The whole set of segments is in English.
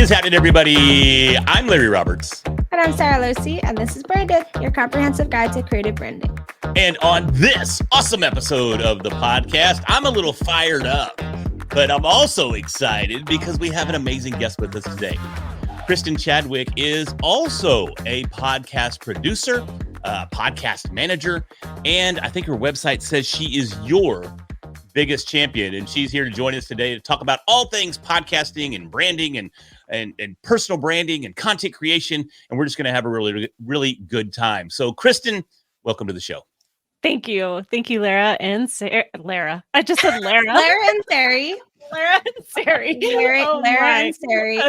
is happening, everybody? I'm Larry Roberts. And I'm Sara Losi, and this is Branded, your comprehensive guide to creative branding. And on this awesome episode of the podcast, I'm a little fired up, but I'm also excited because we have an amazing guest with us today. Kristin Chadwick is also a podcast producer, podcast manager, and I think her website says she is your biggest champion. And she's here to join us today to talk about all things podcasting and branding and personal branding and content creation. And we're just going to have a really, really good time. So Kristin, welcome to the show. Thank you. Thank you, Lara and Sarah. Lara. I just said Lara. Lara and Sari. Lara and Sari. Lara and Sari.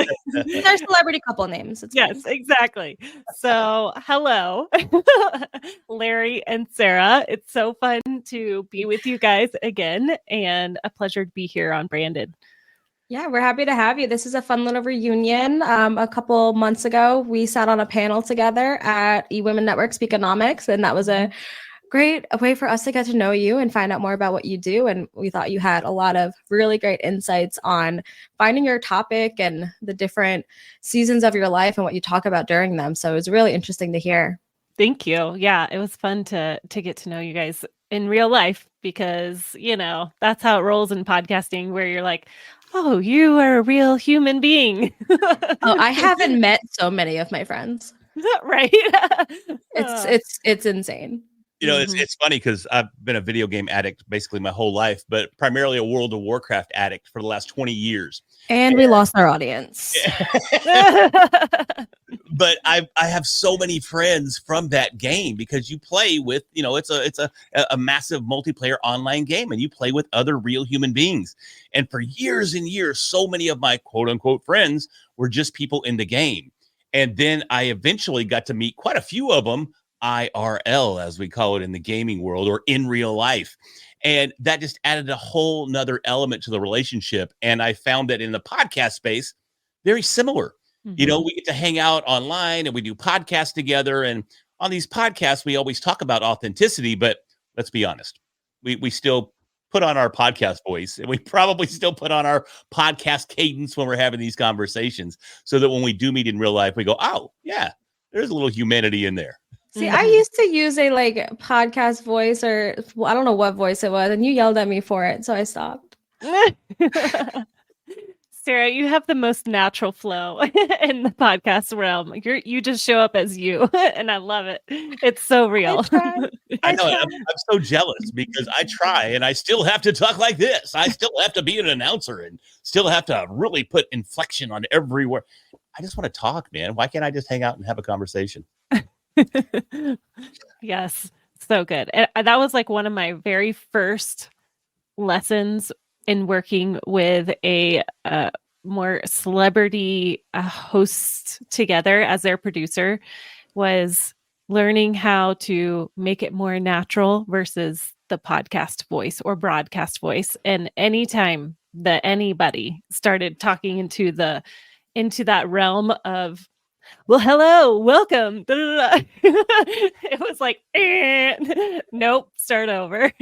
These are celebrity couple names. Yes, exactly. So, hello, Larry and Sara. It's so fun to be with you guys again and a pleasure to be here on Branded. Yeah, we're happy to have you. This is a fun little reunion. A couple months ago, we sat on a panel together at eWomen Network Speakonomics, and that was a great way for us to get to know you and find out more about what you do. And we thought you had a lot of really great insights on finding your topic and the different seasons of your life and what you talk about during them. So it was really interesting to hear. Thank you. Yeah, it was fun to get to know you guys in real life because, you know, that's how it rolls in podcasting where you're like, oh, you are a real human being. Oh, I haven't met so many of my friends. Right. It's insane. You know, it's funny because I've been a video game addict basically my whole life, but primarily a World of Warcraft addict for the last 20 years. And we lost our audience. But I have so many friends from that game because you play with, you know, it's a massive multiplayer online game and you play with other real human beings. And for years and years, so many of my quote unquote friends were just people in the game. And then I eventually got to meet quite a few of them IRL, as we call it in the gaming world, or in real life. And that just added a whole nother element to the relationship. And I found that in the podcast space, very similar. Mm-hmm. You know, we get to hang out online and we do podcasts together. And on these podcasts, we always talk about authenticity, but let's be honest, we still put on our podcast voice and we probably still put on our podcast cadence when we're having these conversations so that when we do meet in real life, we go, oh yeah, there's a little humanity in there. See, I used to use a podcast voice or I don't know what voice it was, and you yelled at me for it, so I stopped. Sara, you have the most natural flow in the podcast realm. You just show up as you, and I love it. It's so real. I know. I'm so jealous because I try, and I still have to talk like this. I still have to be an announcer and still have to really put inflection on every word. I just want to talk, man. Why can't I just hang out and have a conversation? Yes, so good. And that was like one of my very first lessons in working with a more celebrity host together as their producer was learning how to make it more natural versus the podcast voice or broadcast voice. And anytime that anybody started talking into that realm of, well, hello, welcome. It was like, nope, start over.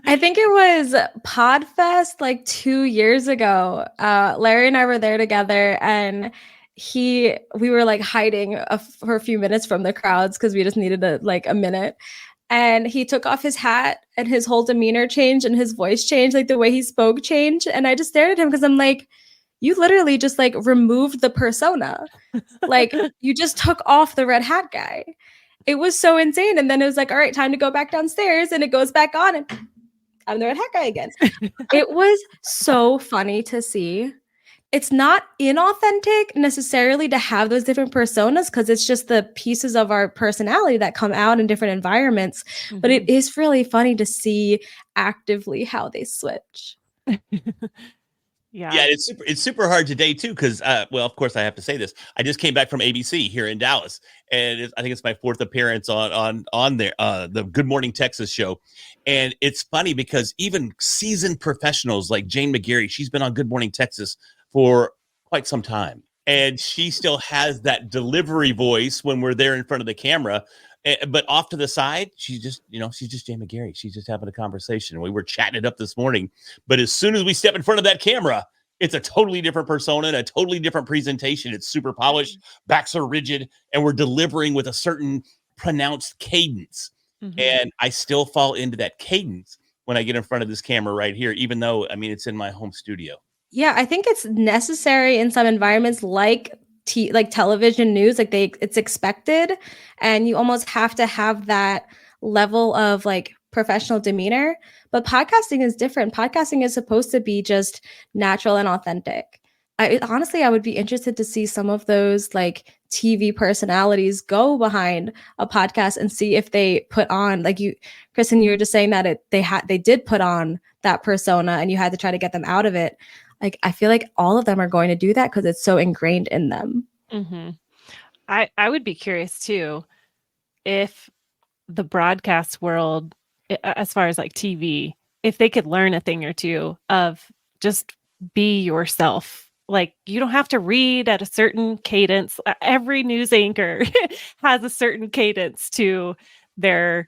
I think it was PodFest like 2 years ago. Larry and I were there together and we were like hiding for a few minutes from the crowds because we just needed a minute. And he took off his hat and his whole demeanor changed and his voice changed, like the way he spoke changed. And I just stared at him because I'm like, you literally just removed the persona. You just took off the red hat guy. It was so insane. And then it was like, all right, time to go back downstairs. And it goes back on and I'm the red hat guy again. It was so funny to see. It's not inauthentic necessarily to have those different personas because it's just the pieces of our personality that come out in different environments. Mm-hmm. But it is really funny to see actively how they switch. Yeah, it's super hard today too because well, of course I have to say this. I just came back from ABC here in Dallas, and I think it's my fourth appearance on there the Good Morning Texas show, and it's funny because even seasoned professionals like Jane McGarry, she's been on Good Morning Texas for quite some time, and she still has that delivery voice when we're there in front of the camera. But off to the side, she's just Jane McGarry. She's just having a conversation. We were chatting it up this morning. But as soon as we step in front of that camera, It's a totally different persona and a totally different presentation. It's super polished, backs are rigid, and we're delivering with a certain pronounced cadence. And I still fall into that cadence when I get in front of this camera right here, even though, I mean, it's in my home studio. Yeah, I think it's necessary in some environments like like television news, like it's expected, and you almost have to have that level of like professional demeanor. But podcasting is different. Podcasting is supposed to be just natural and authentic. Honestly, I would be interested to see some of those like TV personalities go behind a podcast and see if they put on, like you, Kristen, you were just saying that they did put on that persona and you had to try to get them out of it. Like, I feel like all of them are going to do that because it's so ingrained in them. I would be curious too if the broadcast world, as far as like TV, if they could learn a thing or two of just be yourself. Like, you don't have to read at a certain cadence. Every news anchor has a certain cadence to their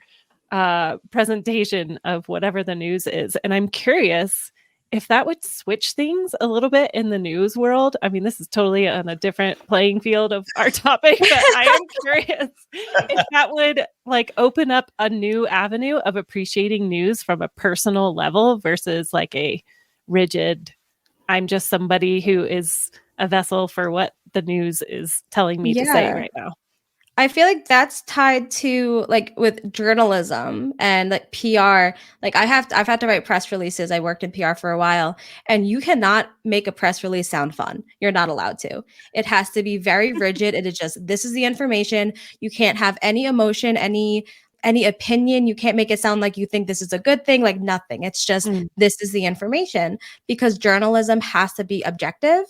presentation of whatever the news is. And I'm curious if that would switch things a little bit in the news world. I mean, this is totally on a different playing field of our topic, but I am curious if that would like open up a new avenue of appreciating news from a personal level versus like a rigid, I'm just somebody who is a vessel for what the news is telling me to say right now. I feel like that's tied to like with journalism and like PR. Like I've had to write press releases. I worked in PR for a while, and you cannot make a press release sound fun. You're not allowed to. It has to be very rigid. It is just, this is the information. You can't have any emotion, any opinion. You can't make it sound like you think this is a good thing, like nothing. It's just, this is the information, because journalism has to be objective.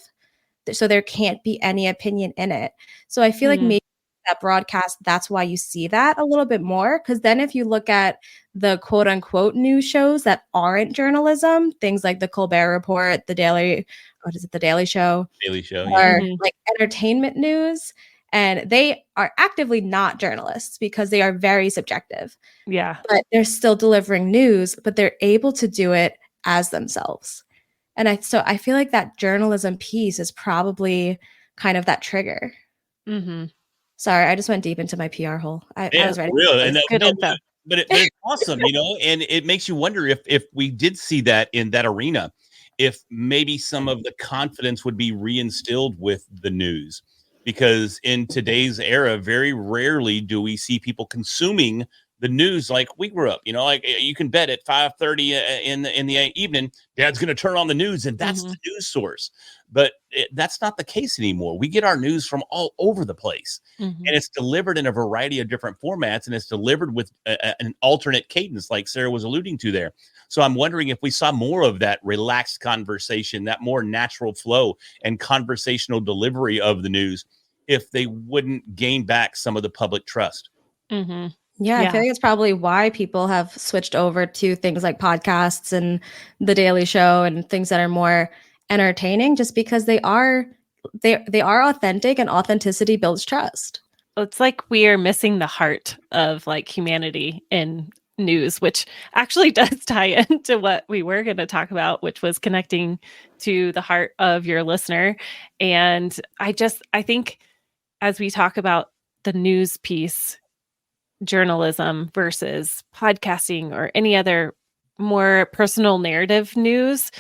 So there can't be any opinion in it. So I feel like maybe that broadcast, that's why you see that a little bit more. Because then if you look at the quote unquote news shows that aren't journalism, things like the Colbert Report, the Daily Show, or like entertainment news, and they are actively not journalists because they are very subjective. Yeah. But they're still delivering news, but they're able to do it as themselves. And I feel like that journalism piece is probably kind of that trigger. Sorry, I just went deep into my PR hole. I was ready. But it's awesome, you know, and it makes you wonder if we did see that in that arena, if maybe some of the confidence would be reinstilled with the news, because in today's era, very rarely do we see people consuming the news like we grew up. You know, like you can bet at 5:30 in the evening, Dad's going to turn on the news, and that's the news source. But that's not the case anymore. We get our news from all over the place, and it's delivered in a variety of different formats, and it's delivered with an alternate cadence, like Sara was alluding to there. So I'm wondering if we saw more of that relaxed conversation, that more natural flow and conversational delivery of the news, if they wouldn't gain back some of the public trust. Yeah, I feel like it's probably why people have switched over to things like podcasts and The Daily Show and things that are more entertaining, just because they are authentic, and authenticity builds trust. It's like we are missing the heart of like humanity in news, which actually does tie into what we were going to talk about, which was connecting to the heart of your listener. And I think as we talk about the news piece, journalism versus podcasting or any other more personal narrative news,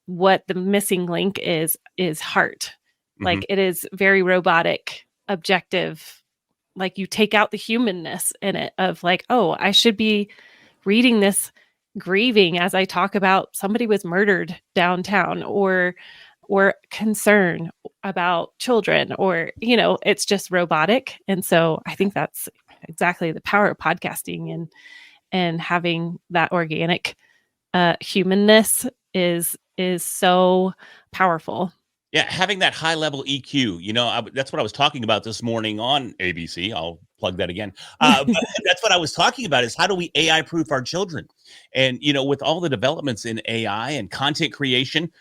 what the missing link is heart. Like, it is very robotic, objective. Like, you take out the humanness in it of like, oh, I should be reading this grieving as I talk about somebody was murdered downtown, or concern about children, or, you know, it's just robotic. And so I think that's exactly the power of podcasting, and having that organic humanness is so powerful. Yeah, having that high level EQ, you know, that's what I was talking about this morning on ABC. I'll plug that again. But that's what I was talking about, is how do we AI proof our children? And, you know, with all the developments in AI and content creation,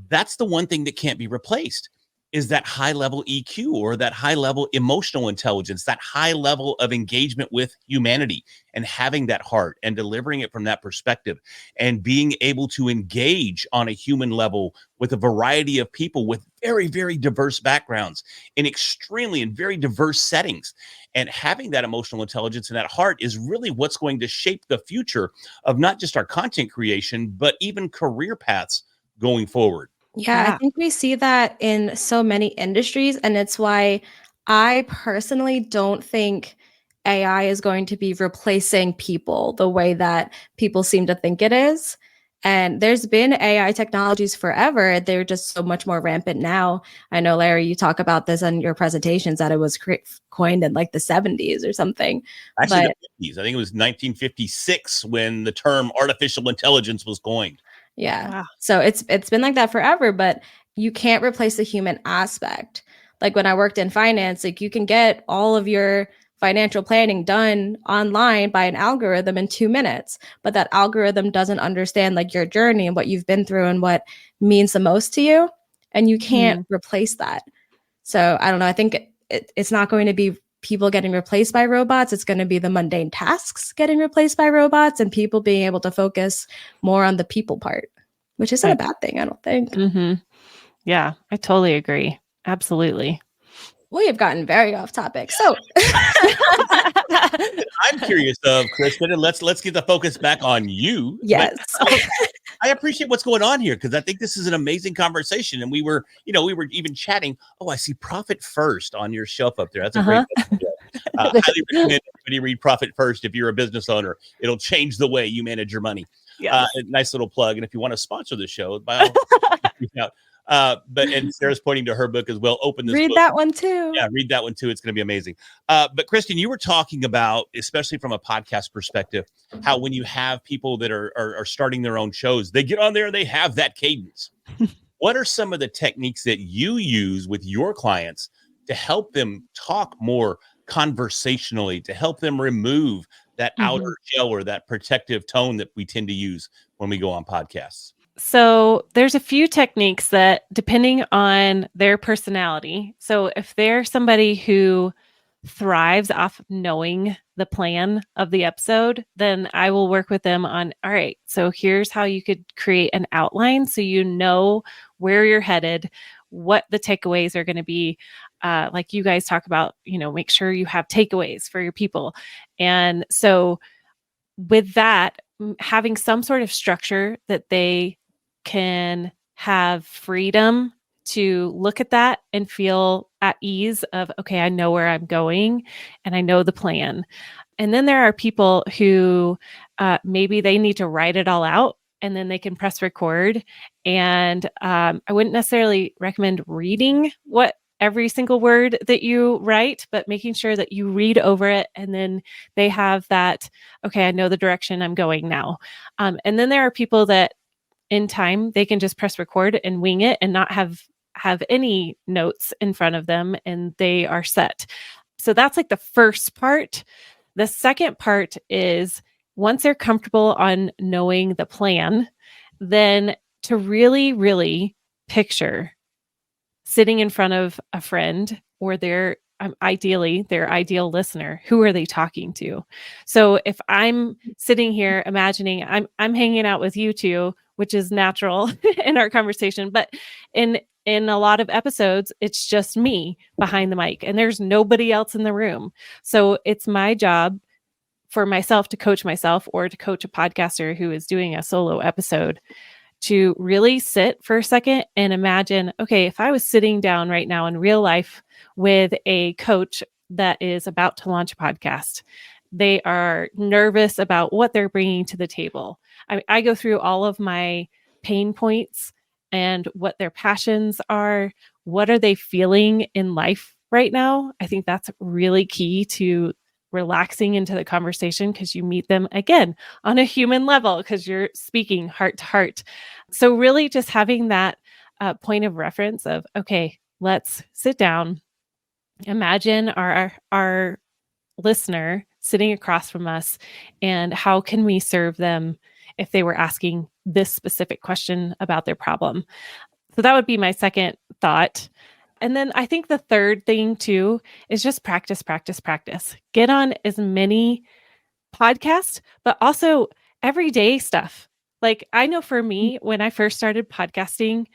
that's the one thing that can't be replaced. is that high level EQ, or that high level emotional intelligence, that high level of engagement with humanity, and having that heart and delivering it from that perspective, and being able to engage on a human level with a variety of people with very, very diverse backgrounds in extremely and very diverse settings. And having that emotional intelligence and that heart is really what's going to shape the future of not just our content creation, but even career paths going forward. Yeah, I think we see that in so many industries, and it's why I personally don't think AI is going to be replacing people the way that people seem to think it is. And there's been AI technologies forever. They're just so much more rampant now. I know, Larry, you talk about this in your presentations that it was coined in like the 70s or something. Actually, But the 50s. I think it was 1956 when the term artificial intelligence was coined. yeah. Wow. So it's been like that forever, but you can't replace the human aspect. Like when I worked in finance, like you can get all of your financial planning done online by an algorithm in 2 minutes, but that algorithm doesn't understand like your journey and what you've been through and what means the most to you, and you can't replace that. So I don't know. I think it's not going to be people getting replaced by robots. It's going to be the mundane tasks getting replaced by robots, and people being able to focus more on the people part, which isn't a bad thing, I don't think. Mm-hmm. Yeah, I totally agree. Absolutely. We have gotten very off topic. So I'm curious of Kristen, and let's get the focus back on you. yes. I appreciate what's going on here, because I think this is an amazing conversation. And we were even chatting. Oh, I see Profit First on your shelf up there. That's a great book. Highly recommend everybody read Profit First if you're a business owner. It'll change the way you manage your money. Yes. Nice little plug. And if you want to sponsor the show, by all means, out. And Sarah's pointing to her book as well. Open this Read book. that one too. Yeah, read that one too. It's going to be amazing. But Kristen, you were talking about, especially from a podcast perspective, how when you have people that are starting their own shows, they get on there and they have that cadence. What are some of the techniques that you use with your clients to help them talk more conversationally, to help them remove that outer shell or that protective tone that we tend to use when we go on podcasts? So there's a few techniques that, depending on their personality. So if they're somebody who thrives off knowing the plan of the episode, then I will work with them on, all right, so here's how you could create an outline so you know where you're headed, what the takeaways are going to be. Like you guys talk about, make sure you have takeaways for your people. And so with that, having some sort of structure that they can have freedom to look at that and feel at ease of, okay, I know where I'm going and I know the plan. And then there are people who maybe they need to write it all out and then they can press record. And I wouldn't necessarily recommend reading what every single word that you write, but making sure that you read over it and then they have that, okay, I know the direction I'm going now. And then there are people that in time, they can just press record and wing it and not have any notes in front of them, and they are set. So that's like the first part. The second part is once they're comfortable on knowing the plan, then to really, really picture sitting in front of a friend or ideally their ideal listener. Who are they talking to? So if I'm sitting here imagining I'm hanging out with you two, which is natural in our conversation, but in a lot of episodes, it's just me behind the mic and there's nobody else in the room. So it's my job for myself to coach myself or to coach a podcaster who is doing a solo episode to really sit for a second and imagine, okay, if I was sitting down right now in real life with a coach that is about to launch a podcast, they are nervous about what they're bringing to the table. I go through all of my pain points and what their passions are. What are they feeling in life right now? I think that's really key to relaxing into the conversation because you meet them again on a human level because you're speaking heart to heart. So really just having that point of reference of, okay, let's sit down. Imagine our listener sitting across from us and how can we serve them if they were asking this specific question about their problem. So that would be my second thought. And then I think the third thing too is just practice, practice, practice. Get on as many podcasts, but also everyday stuff. Like I know for me, when I first started podcasting,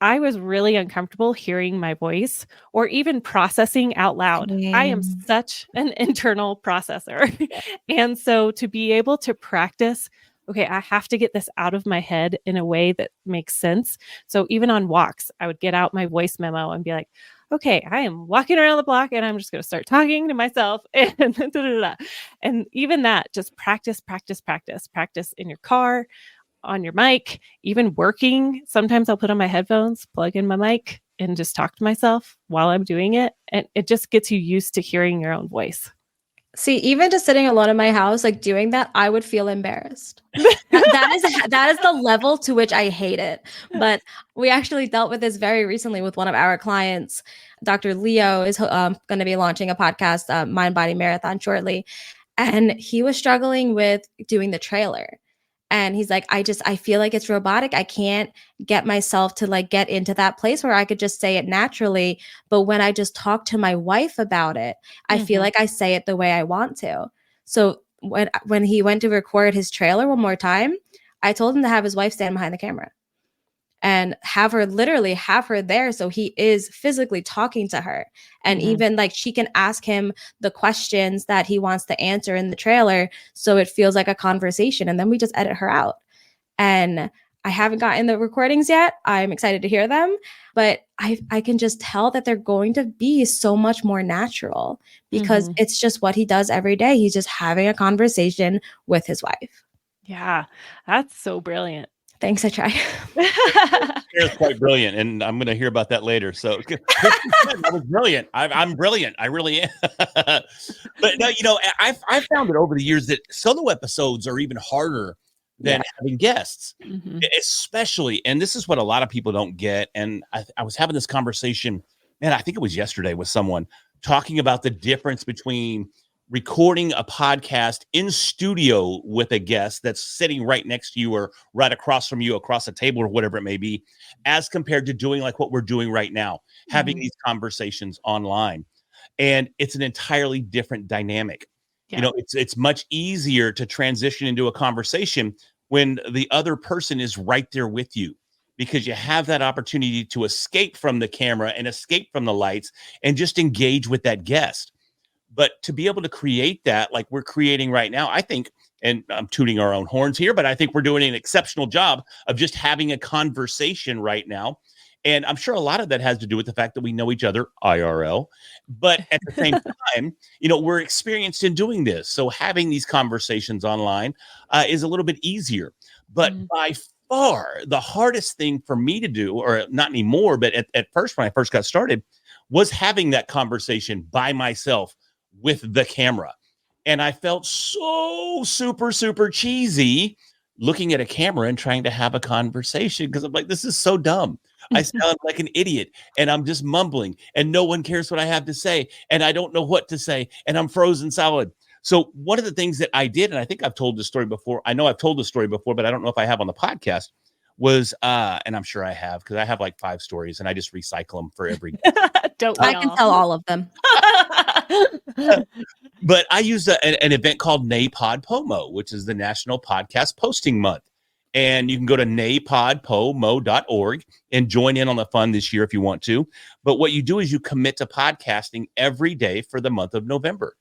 I was really uncomfortable hearing my voice or even processing out loud. I am Same. such an internal processor. And so to be able to practice, okay, I have to get this out of my head in a way that makes sense. So even on walks, I would get out my voice memo and be like, okay, I am walking around the block and I'm just going to start talking to myself. And, and even that, just practice, practice, practice, practice in your car, on your mic, even working. Sometimes I'll put on my headphones, plug in my mic, and just talk to myself while I'm doing it. And it just gets you used to hearing your own voice. See, even just sitting alone in my house, like doing that, I would feel embarrassed. That is the level to which I hate it. But we actually dealt with this very recently with one of our clients. Dr. Leo is going to be launching a podcast, Mind Body Marathon, shortly. And he was struggling with doing the trailer. And he's like, I feel like it's robotic. I can't get myself to like get into that place where I could just say it naturally. But when I just talk to my wife about it, I feel like I say it the way I want to. So when he went to record his trailer one more time, I told him to have his wife stand behind the camera and have her there. So he is physically talking to her. And even like she can ask him the questions that he wants to answer in the trailer. So it feels like a conversation. And then we just edit her out. And I haven't gotten the recordings yet. I'm excited to hear them, but I can just tell that they're going to be so much more natural because it's just what he does every day. He's just having a conversation with his wife. Yeah, that's so brilliant. Thanks, I try. It's quite brilliant, and I'm going to hear about that later. So that was brilliant. I'm brilliant. I really am. But no, I've found that over the years that solo episodes are even harder than having guests, especially. And this is what a lot of people don't get. And I was having this conversation, man, I think it was yesterday with someone talking about the difference between recording a podcast in studio with a guest that's sitting right next to you or right across from you, across a table or whatever it may be, as compared to doing like what we're doing right now, having these conversations online. And it's an entirely different dynamic. Yeah. It's much easier to transition into a conversation when the other person is right there with you, because you have that opportunity to escape from the camera and escape from the lights and just engage with that guest. But to be able to create that like we're creating right now, I think, and I'm tooting our own horns here, but I think we're doing an exceptional job of just having a conversation right now. And I'm sure a lot of that has to do with the fact that we know each other IRL, but at the same time, we're experienced in doing this. So having these conversations online is a little bit easier. But by far, the hardest thing for me to do, or not anymore, but at first, when I first got started, was having that conversation by myself with the camera. And I felt so super, super cheesy looking at a camera and trying to have a conversation, because I'm like, this is so dumb. I sound like an idiot and I'm just mumbling and no one cares what I have to say. And I don't know what to say and I'm frozen solid. So one of the things that I did, and I think I've told this story before. I know I've told this story before, but I don't know if I have on the podcast, was, and I'm sure I have, because I have like 5 stories and I just recycle them for every day. I can tell all of them. But I used an event called NaPodPoMo, which is the National Podcast Posting Month. And you can go to NaPodPoMo.org and join in on the fun this year if you want to. But what you do is you commit to podcasting every day for the month of November.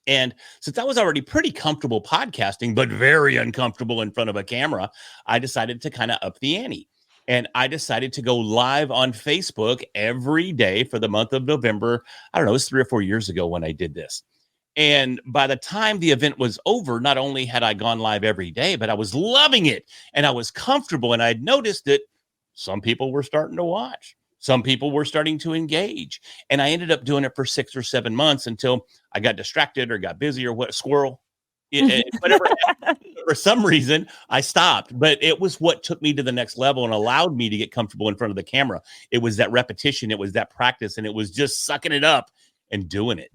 And since I was already pretty comfortable podcasting, but very uncomfortable in front of a camera, I decided to kind of up the ante. And I decided to go live on Facebook every day for the month of November. I don't know, it was 3 or 4 years ago when I did this. And by the time the event was over, not only had I gone live every day, but I was loving it and I was comfortable. And I'd noticed that some people were starting to watch. Some people were starting to engage. And I ended up doing it for 6 or 7 months until I got distracted or got busy or squirrel. Whatever. For some reason, I stopped. But it was what took me to the next level and allowed me to get comfortable in front of the camera. It was that repetition. It was that practice. And it was just sucking it up and doing it.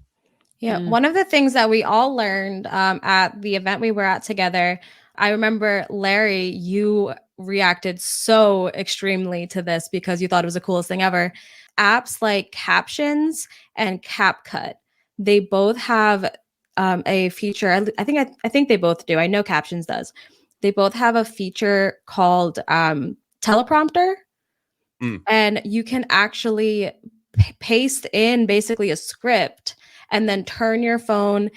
Yeah. One of the things that we all learned at the event we were at together, I remember, Larry, you reacted so extremely to this because you thought it was the coolest thing ever. Apps like Captions and CapCut, they both have a feature. I think they both do. I know Captions does. They both have a feature called teleprompter, and you can actually paste in basically a script and then turn your phone,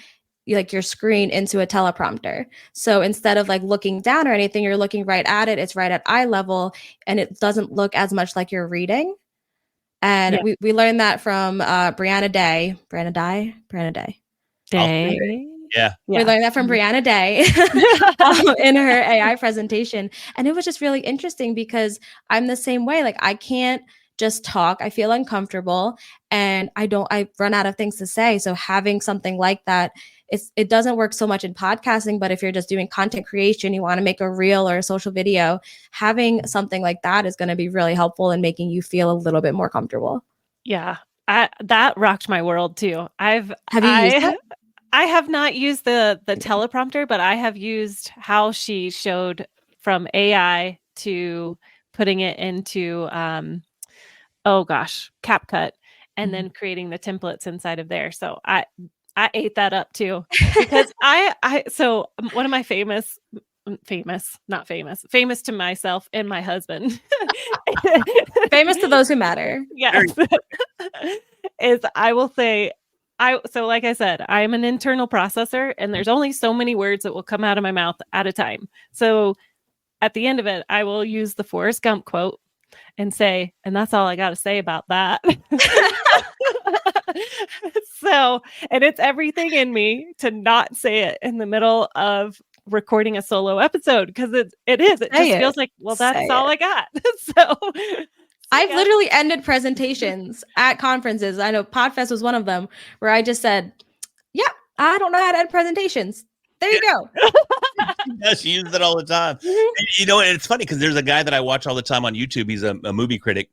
like your screen, into a teleprompter. So instead of like looking down or anything, you're looking right at it. It's right at eye level, and it doesn't look as much like you're reading. And we learned that from Brianna Day. Brianna Day. Yeah. We learned that from Brianna Day in her AI presentation. And it was just really interesting because I'm the same way. Like, I can't just talk. I feel uncomfortable and I run out of things to say. So having something like that, it doesn't work so much in podcasting, but if you're just doing content creation, you want to make a reel or a social video, having something like that is going to be really helpful in making you feel a little bit more comfortable. Yeah. That rocked my world too. Have you used it? I have not used the teleprompter, but I have used how she showed from AI to putting it into CapCut, and then creating the templates inside of there. So I ate that up too, because so one of my famous to myself and my husband, famous to those who matter. Yes, is I will say. So like I said, I'm an internal processor, and there's only so many words that will come out of my mouth at a time. So at the end of it, I will use the Forrest Gump quote and say, and that's all I got to say about that. So, and it's everything in me to not say it in the middle of recording a solo episode, because it just feels like, well, that's all I got. So I've literally ended presentations at conferences. I know PodFest was one of them, where I just said, yeah, I don't know how to end presentations. There you go. Yeah, she uses it all the time. And, you know, and it's funny because there's a guy that I watch all the time on YouTube. He's a movie critic.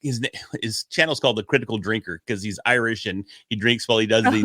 His channel's called The Critical Drinker because he's Irish and he drinks while he does these.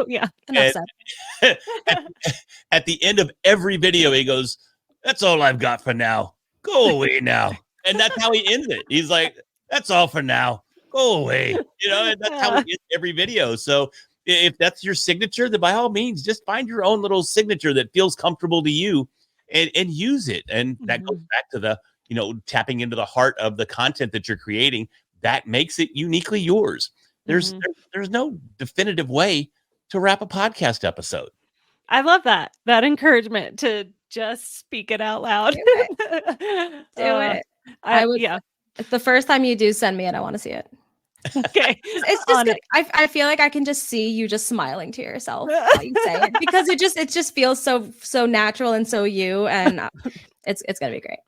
At the end of every video, he goes, "That's all I've got for now. Go away now." And that's how he ends it. He's like, "That's all for now. Go away." You know, and that's how he ends every video. So if that's your signature, then by all means, just find your own little signature that feels comfortable to you and use it. And that goes back to the, you know, tapping into the heart of the content that you're creating. That makes it uniquely yours. There's no definitive way to wrap a podcast episode. I love that encouragement to just speak it out loud. Do it. The first time you do, send me it. I want to see it. Okay. It's just I feel like I can just see you just smiling to yourself while you say it, because it just feels so natural and so you, and it's gonna be great.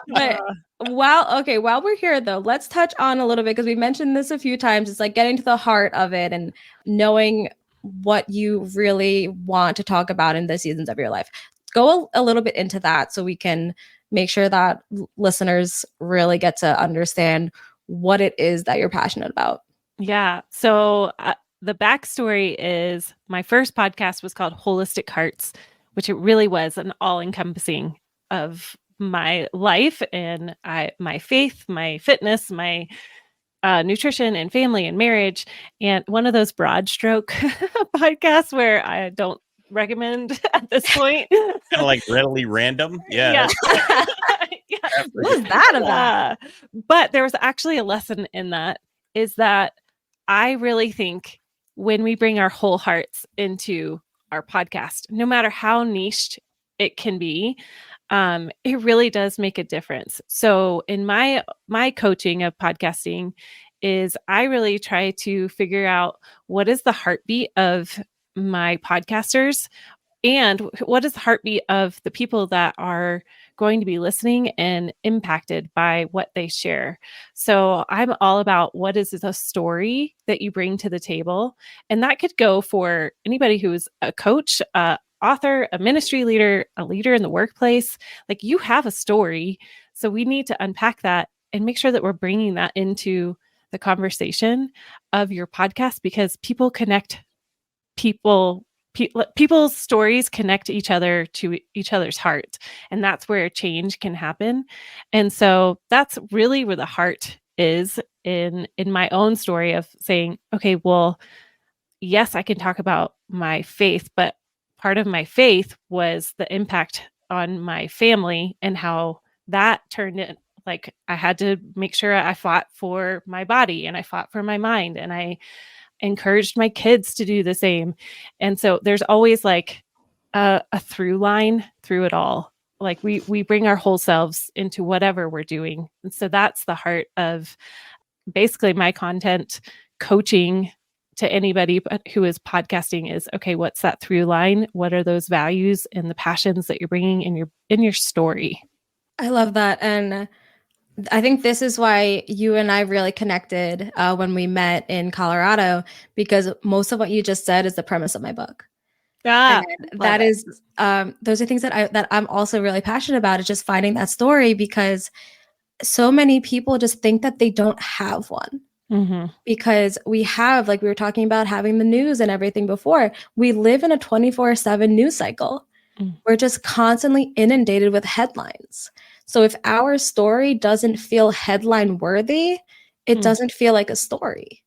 But while we're here though, let's touch on a little bit, because we mentioned this a few times. It's like getting to the heart of it and knowing what you really want to talk about in the seasons of your life. Go a little bit into that so we can make sure that listeners really get to understand what it is that you're passionate about. Yeah. So the backstory is my first podcast was called Holistic Hearts, which it really was an all-encompassing of my life and my faith, my fitness, my nutrition and family and marriage. And one of those broad stroke podcasts where I don't recommend at this point. Kind of like readily random. Yeah. What was that about? But there was actually a lesson in that, is that I really think when we bring our whole hearts into our podcast, no matter how niched it can be, it really does make a difference. So in my coaching of podcasting is I really try to figure out what is the heartbeat of my podcasters and what is the heartbeat of the people that are going to be listening and impacted by what they share. So I'm all about what is the story that you bring to the table. And that could go for anybody who is a coach, author, a ministry leader, a leader in the workplace. Like, you have a story. So we need to unpack that and make sure that we're bringing that into the conversation of your podcast, because people connect people people's stories connect each other to each other's heart, and that's where change can happen. And so that's really where the heart is in my own story of saying, okay, well, yes, I can talk about my faith, but part of my faith was the impact on my family and how that turned it. Like, I had to make sure I fought for my body and I fought for my mind, and I encouraged my kids to do the same. And so there's always like a through line through it all. Like we bring our whole selves into whatever we're doing. And so that's the heart of basically my content coaching to anybody who is podcasting is, okay, what's that through line? What are those values and the passions that you're bringing in your story? I love that. And I think this is why you and I really connected when we met in Colorado, because most of what you just said is the premise of my book. And that is, those are things that I'm also really passionate about, is just finding that story, because so many people just think that they don't have one. Mm-hmm. Because we have, like we were talking about, having the news and everything before, we live in a 24/7 news cycle. We're just constantly inundated with headlines. So if our story doesn't feel headline worthy, it doesn't feel like a story.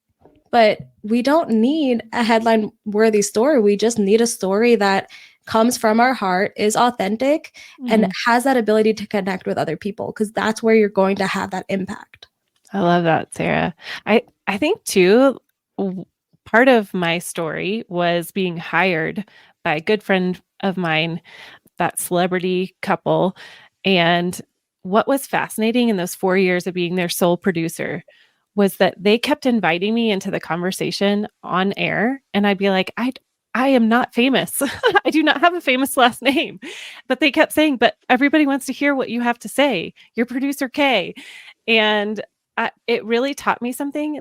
But we don't need a headline worthy story. We just need a story that comes from our heart, is authentic, and has that ability to connect with other people, because that's where you're going to have that impact. I love that, Sara. I think too, part of my story was being hired by a good friend of mine, that celebrity couple. And what was fascinating in those 4 years of being their sole producer was that they kept inviting me into the conversation on air. And I'd be like, I am not famous. I do not have a famous last name. But they kept saying, but everybody wants to hear what you have to say. You're producer K. And it really taught me something,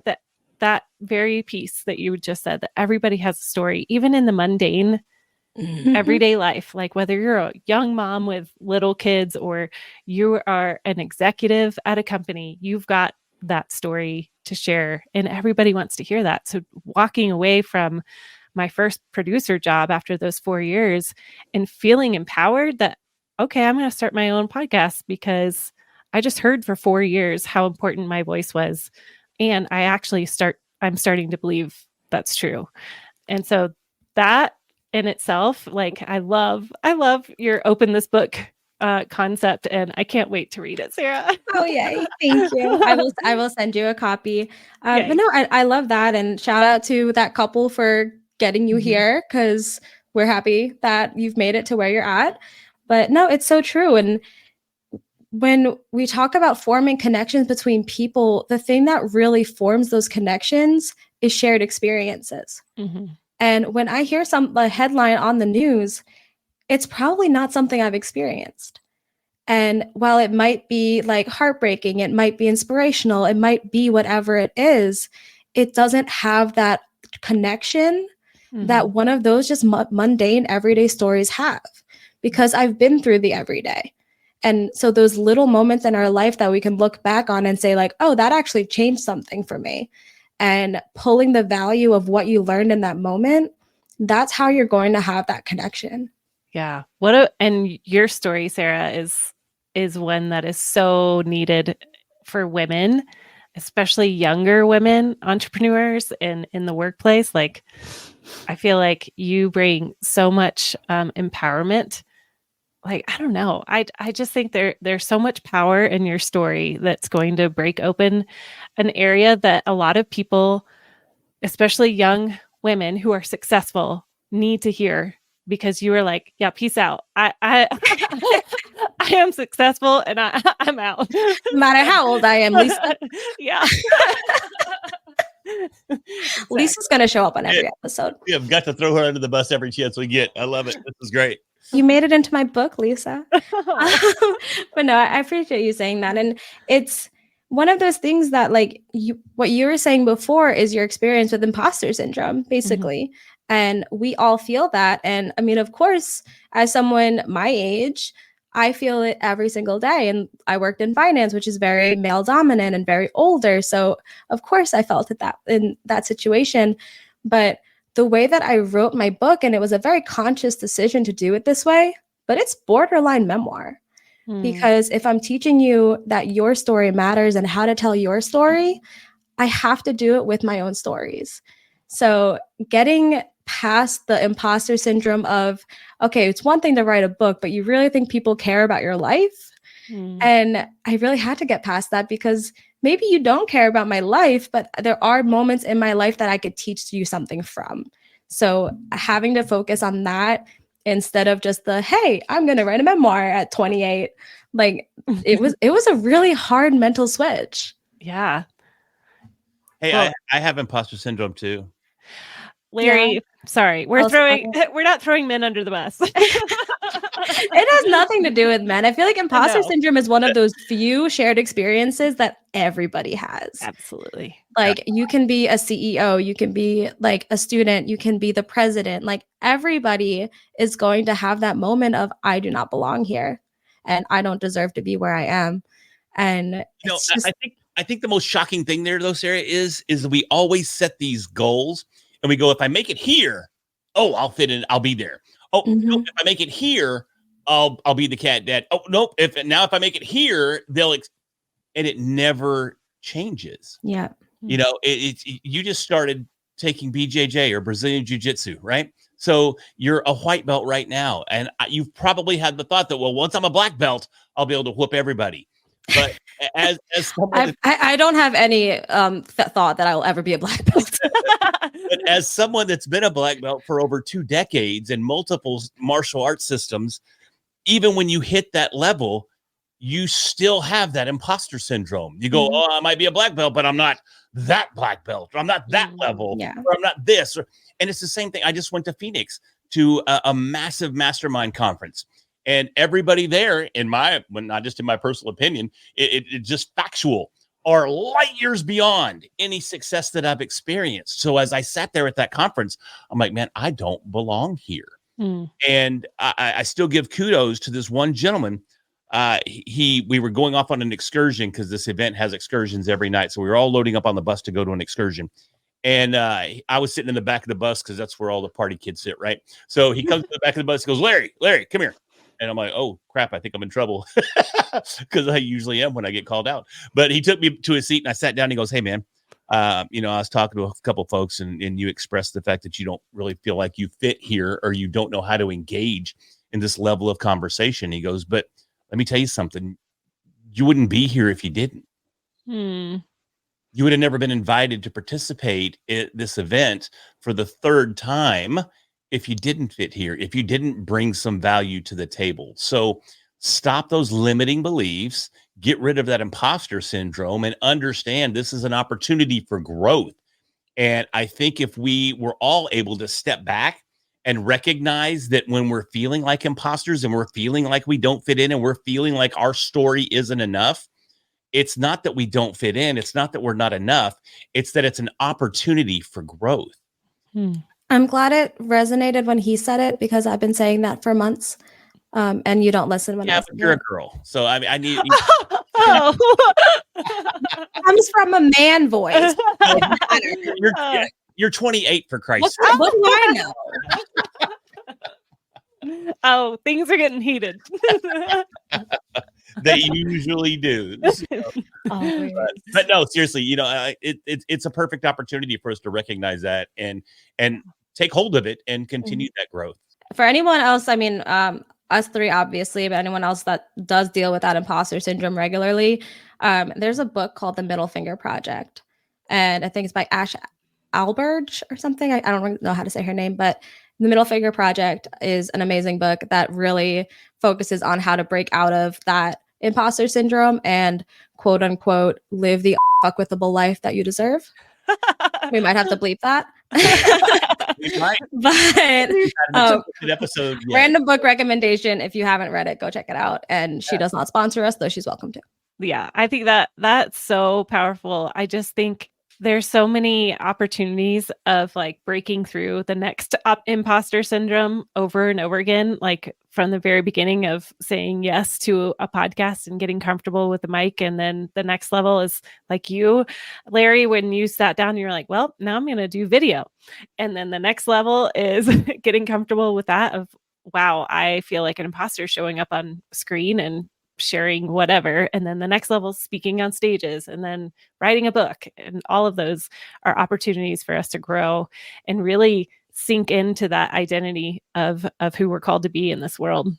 that very piece that you just said, that everybody has a story, even in the mundane everyday life. Like whether you're a young mom with little kids or you are an executive at a company, you've got that story to share, and everybody wants to hear that. So walking away from my first producer job after those 4 years and feeling empowered that, okay, I'm going to start my own podcast because I just heard for 4 years how important my voice was. And I'm starting to believe that's true. And so that in itself, like, I love your open this book concept, and I can't wait to read it, Sara. Oh, yay. Thank you. I will send you a copy. But no, I love that. And shout out to that couple for getting you here, because we're happy that you've made it to where you're at. But no, it's so true. And when we talk about forming connections between people, the thing that really forms those connections is shared experiences. And when I hear a headline on the news, it's probably not something I've experienced. And while it might be like heartbreaking, it might be inspirational, it might be whatever it is, it doesn't have that connection that one of those just mundane everyday stories have, because I've been through the everyday. And so those little moments in our life that we can look back on and say like, oh, that actually changed something for me. And pulling the value of what you learned in that moment, that's how you're going to have that connection. Yeah. And your story, Sara, is one that is so needed for women, especially younger women entrepreneurs in the workplace. Like, I feel like you bring so much empowerment. Like, I don't know. I just think there's so much power in your story that's going to break open an area that a lot of people, especially young women who are successful, need to hear, because you were like, yeah, peace out. I I am successful and I'm out. No matter how old I am, Lisa. Yeah. Lisa's going to show up on every episode. We have got to throw her under the bus every chance we get. I love it. This is great. You made it into my book, Lisa. But no, I appreciate you saying that. And it's one of those things that, like, what you were saying before is your experience with imposter syndrome, basically. And we all feel that. And I mean, of course, as someone my age, I feel it every single day. And I worked in finance, which is very male dominant and very older. So of course I felt it in that situation. But the way that I wrote my book, and it was a very conscious decision to do it this way, but it's borderline memoir. Because if I'm teaching you that your story matters and how to tell your story, I have to do it with my own stories. So getting past the imposter syndrome of, okay, it's one thing to write a book, but you really think people care about your life? And I really had to get past that, because maybe you don't care about my life, but there are moments in my life that I could teach you something from. So having to focus on that instead of just the, hey, I'm going to write a memoir at 28. Like it was a really hard mental switch. Yeah. Hey, Well, I have imposter syndrome too. Larry, sorry, we're not throwing men under the bus. It has nothing to do with men. I feel like imposter syndrome is one of those few shared experiences that everybody has. Absolutely. Like you can be a CEO, you can be like a student, you can be the president. Like everybody is going to have that moment of, I do not belong here and I don't deserve to be where I am. And it's just, I think the most shocking thing there though, Sarah, is we always set these goals and we go, if I make it here, oh, I'll fit in, I'll be there. Oh, nope, if I make it here, I'll be the cat dad. Oh, nope. If I make it here, and it never changes. Yeah. You know, you just started taking BJJ or Brazilian Jiu-Jitsu, right? So you're a white belt right now. And you've probably had the thought that, well, once I'm a black belt, I'll be able to whoop everybody. But as someone I don't have any thought that I will ever be a black belt. But as someone that's been a black belt for over 2 decades in multiple martial arts systems, even when you hit that level, you still have that imposter syndrome. You go, oh, I might be a black belt, but I'm not that black belt, or I'm not that level, or I'm not this. And it's the same thing. I just went to Phoenix to a massive mastermind conference. And everybody there, not just in my personal opinion, it just factual, are light years beyond any success that I've experienced. So as I sat there at that conference, I'm like, man, I don't belong here. And I still give kudos to this one gentleman. We were going off on an excursion because this event has excursions every night. So we were all loading up on the bus to go to an excursion. And I was sitting in the back of the bus because that's where all the party kids sit, right? So he comes to the back of the bus, goes, Larry, come here. And I'm like, oh, crap, I think I'm in trouble, because I usually am when I get called out. But he took me to his seat and I sat down and he goes, hey, man, I was talking to a couple of folks and you expressed the fact that you don't really feel like you fit here, or you don't know how to engage in this level of conversation. He goes, but let me tell you something. You wouldn't be here if you didn't. You would have never been invited to participate in this event for the 3rd time if you didn't fit here, if you didn't bring some value to the table. So stop those limiting beliefs, get rid of that imposter syndrome, and understand this is an opportunity for growth. And I think if we were all able to step back and recognize that when we're feeling like imposters and we're feeling like we don't fit in and we're feeling like our story isn't enough, it's not that we don't fit in. It's not that we're not enough. It's that it's an opportunity for growth. I'm glad it resonated when he said it, because I've been saying that for months. And you don't listen when I say but you're a girl. So I need comes from a man voice. You're 28 for Christ's sake. What do I know? Oh, things are getting heated. They usually do. But no, seriously, it's a perfect opportunity for us to recognize that and take hold of it and continue that growth. For anyone else, I mean, us three, obviously, but anyone else that does deal with that imposter syndrome regularly, there's a book called The Middle Finger Project. And I think it's by Ash Alberge or something. I don't really know how to say her name, but The Middle Finger Project is an amazing book that really focuses on how to break out of that imposter syndrome and quote unquote live the fuckwithable life that you deserve. We might have to bleep that. But episode, random book recommendation. If you haven't read it, go check it out. And she does not sponsor us, though she's welcome to. Yeah, I think that's so powerful. I just think there's so many opportunities of like breaking through the next imposter syndrome over and over again, like from the very beginning of saying yes to a podcast and getting comfortable with the mic. And then the next level is like you, Larry, when you sat down, you're like, well, now I'm going to do video. And then the next level is getting comfortable with that of, wow, I feel like an imposter showing up on screen and sharing whatever. And then the next level is speaking on stages and then writing a book. And all of those are opportunities for us to grow and really sink into that identity of who we're called to be in this world.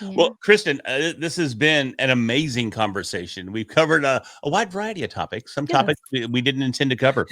Yeah. Well, Kristen, this has been an amazing conversation. We've covered a wide variety of topics. Some topics we didn't intend to cover,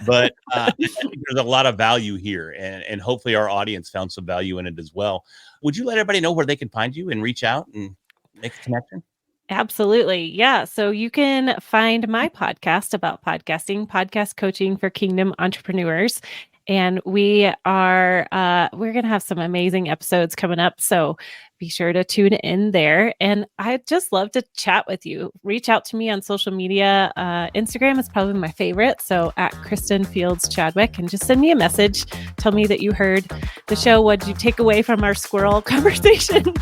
but I think there's a lot of value here, and hopefully our audience found some value in it as well. Would you let everybody know where they can find you and reach out and make a connection? Absolutely. Yeah. So you can find my podcast about podcasting, podcast coaching for kingdom entrepreneurs. And we're going to have some amazing episodes coming up. So be sure to tune in there. And I'd just love to chat with you. Reach out to me on social media. Instagram is probably my favorite. So at Kristin Fields Chadwick, and just send me a message. Tell me that you heard the show. What did you take away from our squirrel conversation?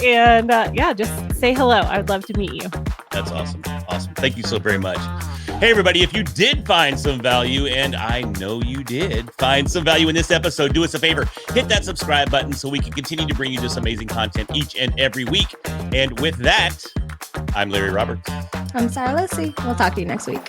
and yeah, just say hello. I'd love to meet you. That's awesome. Awesome. Thank you so very much. Hey, everybody, if you did find some value, and I know you did find some value in this episode, do us a favor, hit that subscribe button so we can continue to bring you this amazing content each and every week. And with that, I'm Larry Roberts. I'm Sara. We'll talk to you next week.